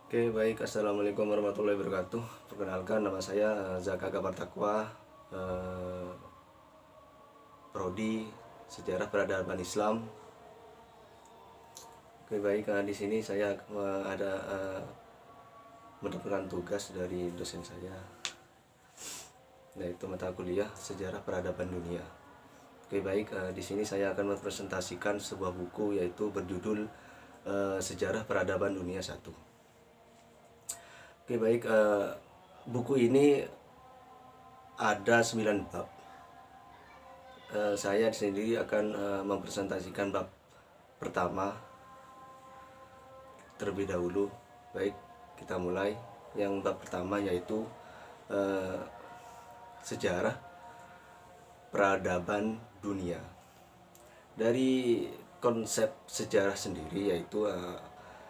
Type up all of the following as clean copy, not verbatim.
Oke, baik. Assalamualaikum warahmatullahi wabarakatuh. Perkenalkan, nama saya Zaka Kabar Takwa, eh, Prodi Sejarah Peradaban Islam. Oke, baik. Di sini saya ada mendapatkan tugas dari dosen saya, yaitu mata kuliah Sejarah Peradaban Dunia. Oke, baik. Di sini saya akan mempresentasikan sebuah buku, yaitu berjudul Sejarah Peradaban Dunia 1. Oke, baik. Buku ini ada 9 bab. Saya sendiri akan mempresentasikan bab pertama terlebih dahulu. Baik, kita mulai. Yang bab pertama yaitu eh, sejarah peradaban dunia. Dari konsep sejarah sendiri, yaitu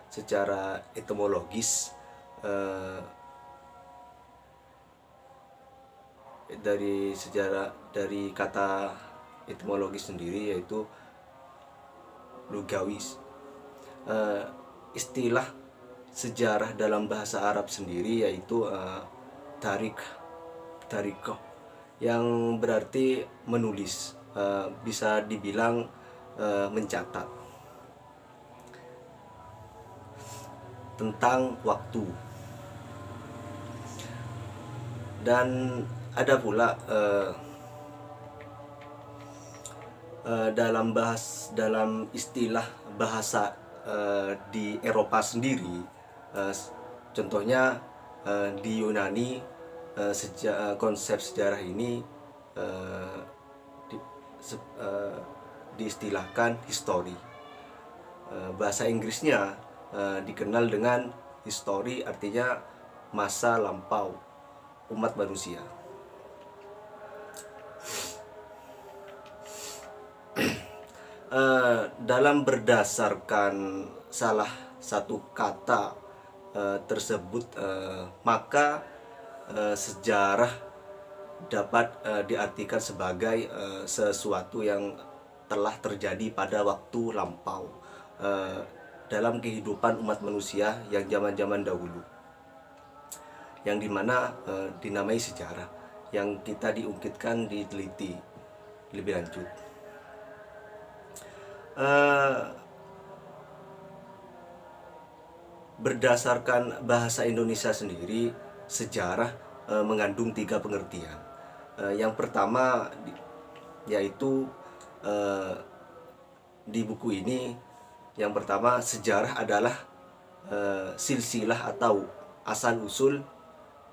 secara etimologis, dari kata etimologis sendiri, yaitu lugawis. Istilah sejarah dalam bahasa Arab sendiri yaitu tarikoh, yang berarti menulis, bisa dibilang mencatat tentang waktu. Dan ada pula dalam istilah bahasa di Eropa sendiri, contohnya di Yunani, konsep sejarah ini diistilahkan history. Bahasa Inggrisnya dikenal dengan history, artinya masa lampau umat manusia. Dalam berdasarkan salah satu kata tersebut, maka sejarah dapat diartikan sebagai sesuatu yang telah terjadi pada waktu lampau dalam kehidupan umat manusia yang zaman-zaman dahulu, yang dimana dinamai sejarah, yang kita diungkitkan, diteliti lebih lanjut. Berdasarkan bahasa Indonesia sendiri, sejarah mengandung 3 pengertian. Yang pertama yaitu di buku ini, yang pertama, sejarah adalah silsilah atau asal usul.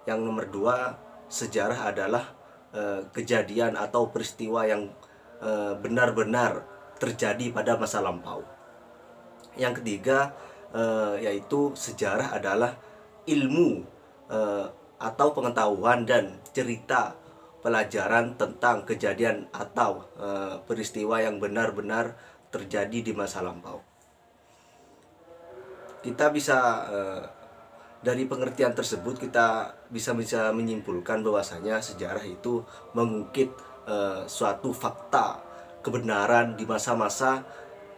Yang nomor 2, sejarah adalah kejadian atau peristiwa yang benar-benar terjadi pada masa lampau. Yang ketiga yaitu sejarah adalah ilmu atau pengetahuan dan cerita pelajaran tentang kejadian atau peristiwa yang benar-benar terjadi di masa lampau. Kita bisa dari pengertian tersebut kita bisa menyimpulkan bahwasanya sejarah itu mengungkit suatu fakta kebenaran di masa-masa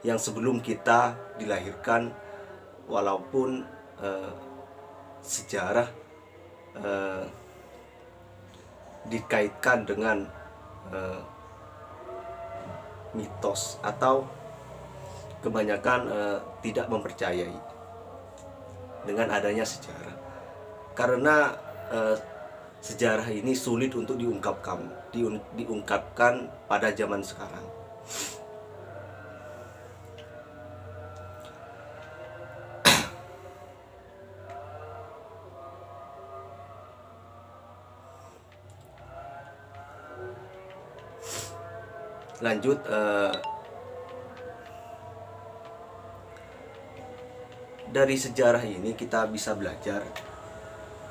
yang sebelum kita dilahirkan, walaupun sejarah dikaitkan dengan mitos atau kebanyakan tidak mempercayai dengan adanya sejarah, karena sejarah ini sulit untuk diungkapkan pada zaman sekarang. Lanjut, dari sejarah ini kita bisa belajar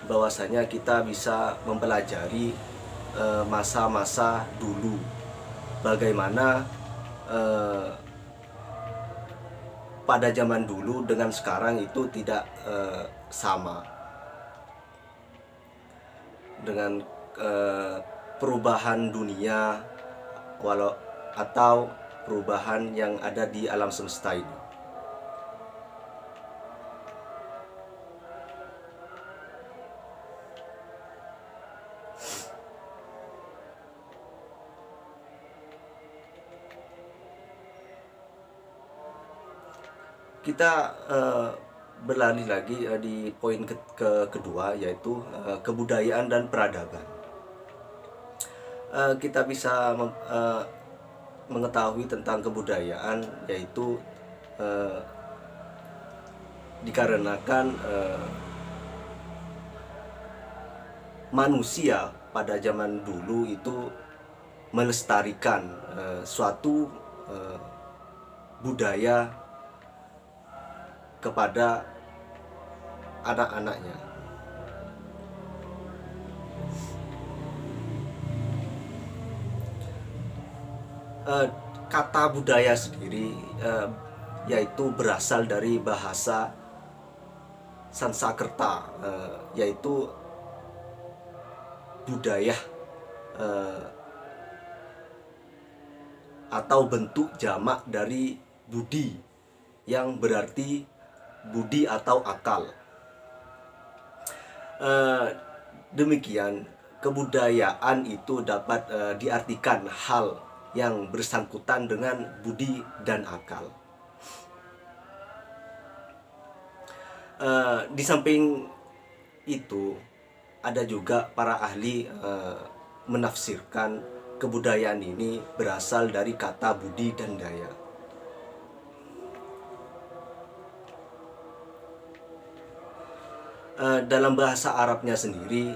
bahwasanya kita bisa mempelajari masa-masa dulu, bagaimana pada zaman dulu dengan sekarang itu tidak sama, dengan perubahan dunia atau perubahan yang ada di alam semesta ini. kita berlari lagi di poin kedua, yaitu kebudayaan dan peradaban. Kita bisa mengetahui tentang kebudayaan, yaitu dikarenakan manusia pada zaman dulu itu melestarikan suatu budaya kepada anak-anaknya. Kata budaya sendiri yaitu berasal dari bahasa Sanskerta, yaitu budaya atau bentuk jamak dari budi, yang berarti budi atau akal. Demikian, kebudayaan itu dapat diartikan hal yang bersangkutan dengan budi dan akal. Di samping itu, ada juga para ahli menafsirkan kebudayaan ini berasal dari kata budi dan daya. Dalam bahasa Arabnya sendiri,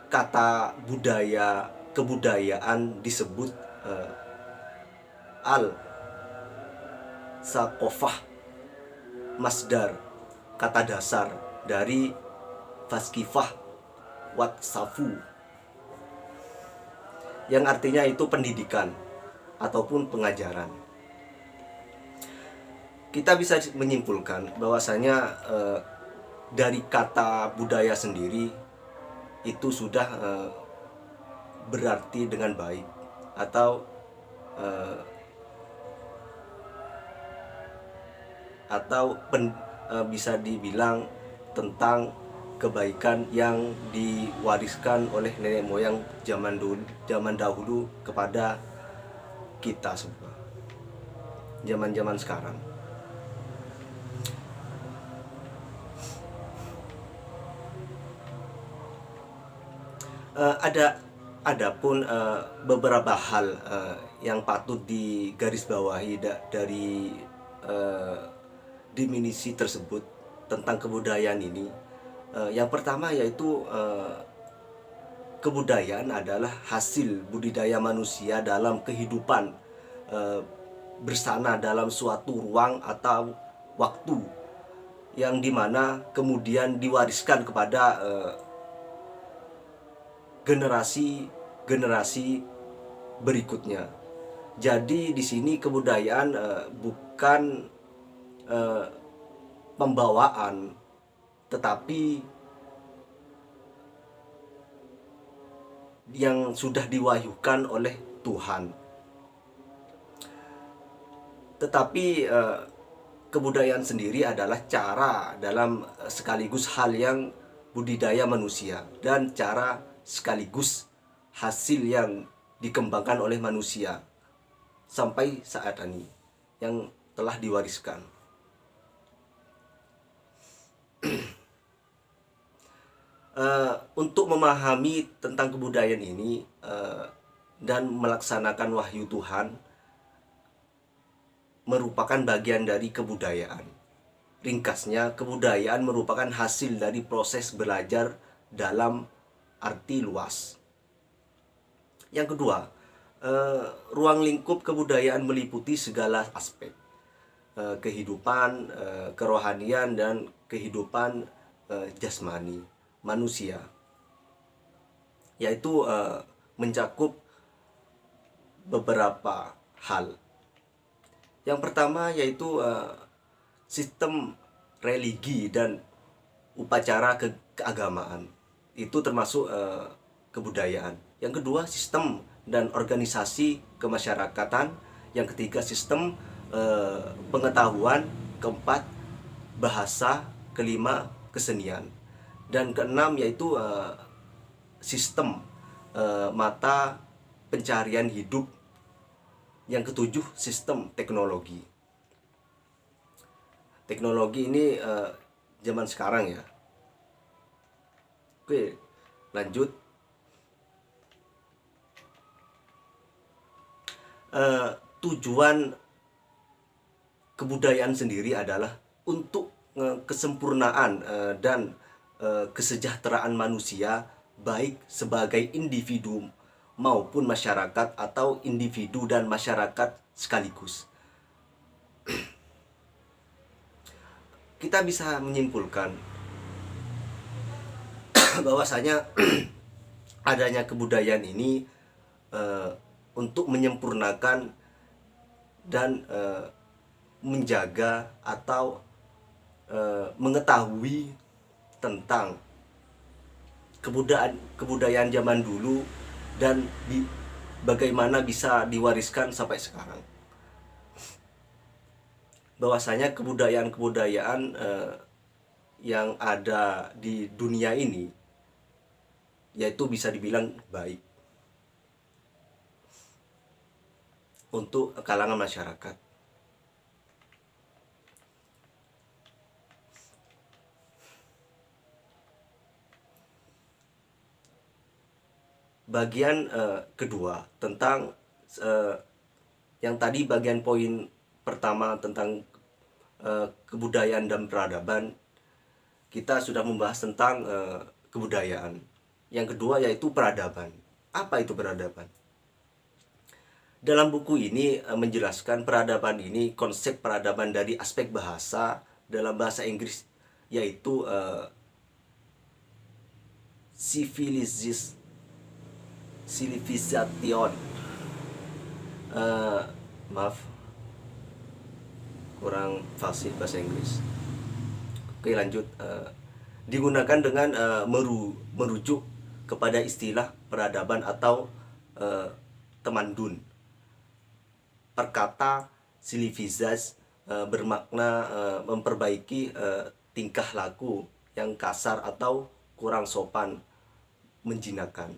kata budaya, kebudayaan disebut al-saqofah, masdar, kata dasar dari faskifah wat safu, yang artinya itu pendidikan ataupun pengajaran. Kita bisa menyimpulkan bahwasanya dari kata budaya sendiri itu sudah berarti dengan baik, atau bisa dibilang tentang kebaikan yang diwariskan oleh nenek moyang zaman dahulu kepada kita semua zaman sekarang. Ada pun beberapa hal yang patut digarisbawahi dari definisi tersebut tentang kebudayaan ini. Yang pertama yaitu kebudayaan adalah hasil budidaya manusia dalam kehidupan bersana dalam suatu ruang atau waktu, yang dimana kemudian diwariskan kepada generasi berikutnya. Jadi di sini kebudayaan bukan pembawaan, tetapi yang sudah diwahyukan oleh Tuhan. Tetapi kebudayaan sendiri adalah cara dalam sekaligus hal yang budidaya manusia, dan cara sekaligus hasil yang dikembangkan oleh manusia sampai saat ini yang telah diwariskan. Untuk memahami tentang kebudayaan ini dan melaksanakan wahyu Tuhan merupakan bagian dari kebudayaan. Ringkasnya, kebudayaan merupakan hasil dari proses belajar dalam arti luas. Yang kedua, ruang lingkup kebudayaan meliputi segala aspek kehidupan, kerohanian, dan kehidupan jasmani manusia, yaitu mencakup beberapa hal. Yang pertama yaitu sistem religi dan upacara keagamaan, itu termasuk kebudayaan. Yang kedua, sistem dan organisasi kemasyarakatan. Yang ketiga, sistem pengetahuan. Keempat, bahasa. Kelima, kesenian. Dan keenam yaitu sistem mata pencarian hidup Yang ketujuh, sistem teknologi. Teknologi ini zaman sekarang ya. Oke, lanjut. Tujuan kebudayaan sendiri adalah untuk kesempurnaan dan kesejahteraan manusia, baik sebagai individu maupun masyarakat, atau individu dan masyarakat sekaligus. Kita bisa menyimpulkan bahwasanya adanya kebudayaan ini untuk menyempurnakan dan menjaga atau mengetahui tentang kebudayaan zaman dulu dan bagaimana bisa diwariskan sampai sekarang. Bahwasanya kebudayaan-kebudayaan yang ada di dunia ini yaitu bisa dibilang baik untuk kalangan masyarakat. Bagian kedua tentang yang tadi bagian poin pertama tentang kebudayaan dan peradaban, kita sudah membahas tentang kebudayaan. Yang kedua yaitu peradaban. Apa itu peradaban? Dalam buku ini menjelaskan peradaban ini, konsep peradaban dari aspek bahasa dalam bahasa Inggris, yaitu civilization. Maaf, kurang fasih bahasa Inggris. Oke, lanjut. Digunakan dengan merujuk kepada istilah peradaban atau temandun. Perkata civilization bermakna memperbaiki tingkah laku yang kasar atau kurang sopan, menjinakkan.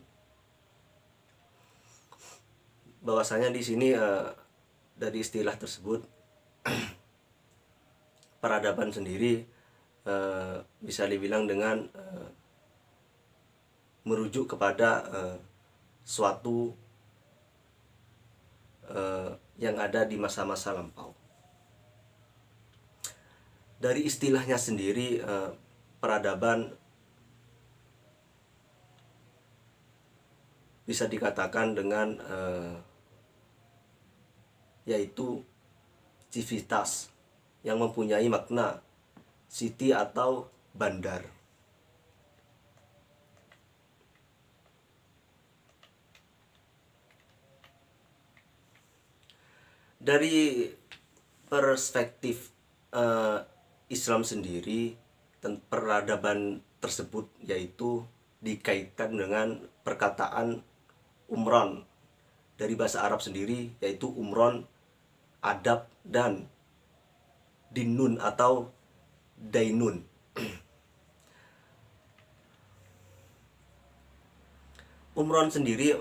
Bahwasanya di sini dari istilah tersebut peradaban sendiri bisa dibilang dengan merujuk kepada suatu yang ada di masa-masa lampau. Dari istilahnya sendiri, peradaban bisa dikatakan dengan yaitu civitas yang mempunyai makna city atau bandar. Dari perspektif Islam sendiri, peradaban tersebut yaitu dikaitkan dengan perkataan umron dari bahasa Arab sendiri, yaitu umron, adab, dan dinun atau dainun. Umron sendiri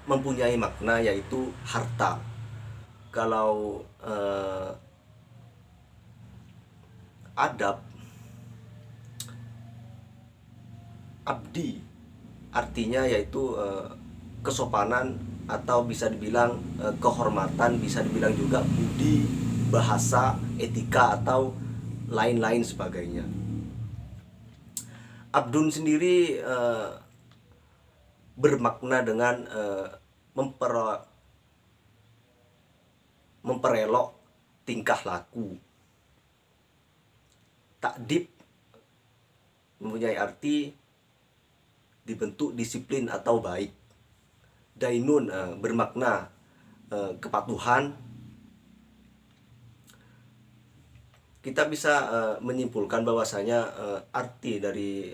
mempunyai makna yaitu harta. Kalau adab, abdi, artinya yaitu kesopanan atau bisa dibilang kehormatan, bisa dibilang juga budi, bahasa, etika, atau lain-lain sebagainya. Abdun sendiri bermakna dengan memperelok tingkah laku. Takdib mempunyai arti dibentuk disiplin atau baik. Dainun bermakna kepatuhan. Kita bisa menyimpulkan bahwasanya arti dari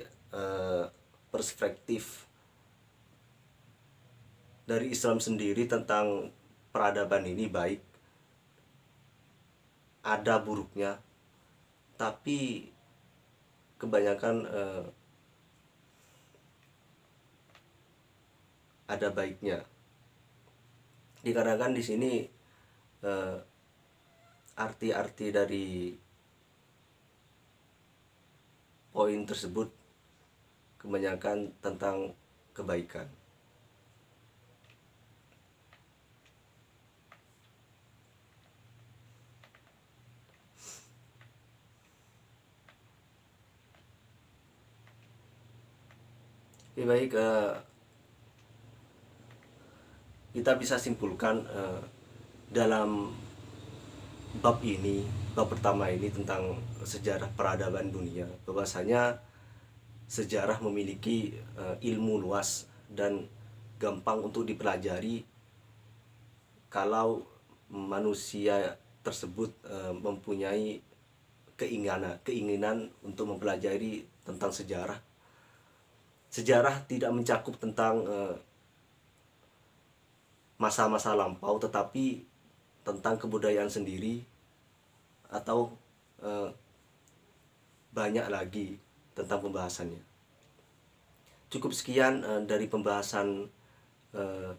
perspektif dari Islam sendiri tentang peradaban ini baik. Ada buruknya, tapi kebanyakan ada baiknya. Dikarenakan di sini eh, arti-arti dari poin tersebut kebanyakan tentang kebaikan. Oke, baik, kita bisa simpulkan dalam bab pertama ini tentang sejarah peradaban dunia, bahwasanya sejarah memiliki ilmu luas dan gampang untuk dipelajari kalau manusia tersebut mempunyai keinginan untuk mempelajari tentang sejarah. Sejarah tidak mencakup tentang masa-masa lampau, tetapi tentang kebudayaan sendiri, atau eh, banyak lagi tentang pembahasannya. Cukup sekian dari pembahasan eh,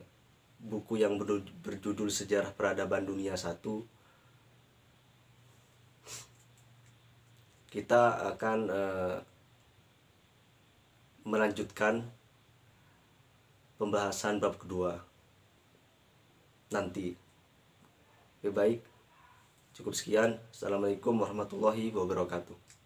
buku yang berjudul Sejarah Peradaban Dunia 1. Kita akan melanjutkan pembahasan bab kedua nanti. Oke, baik, cukup sekian. Assalamualaikum warahmatullahi wabarakatuh.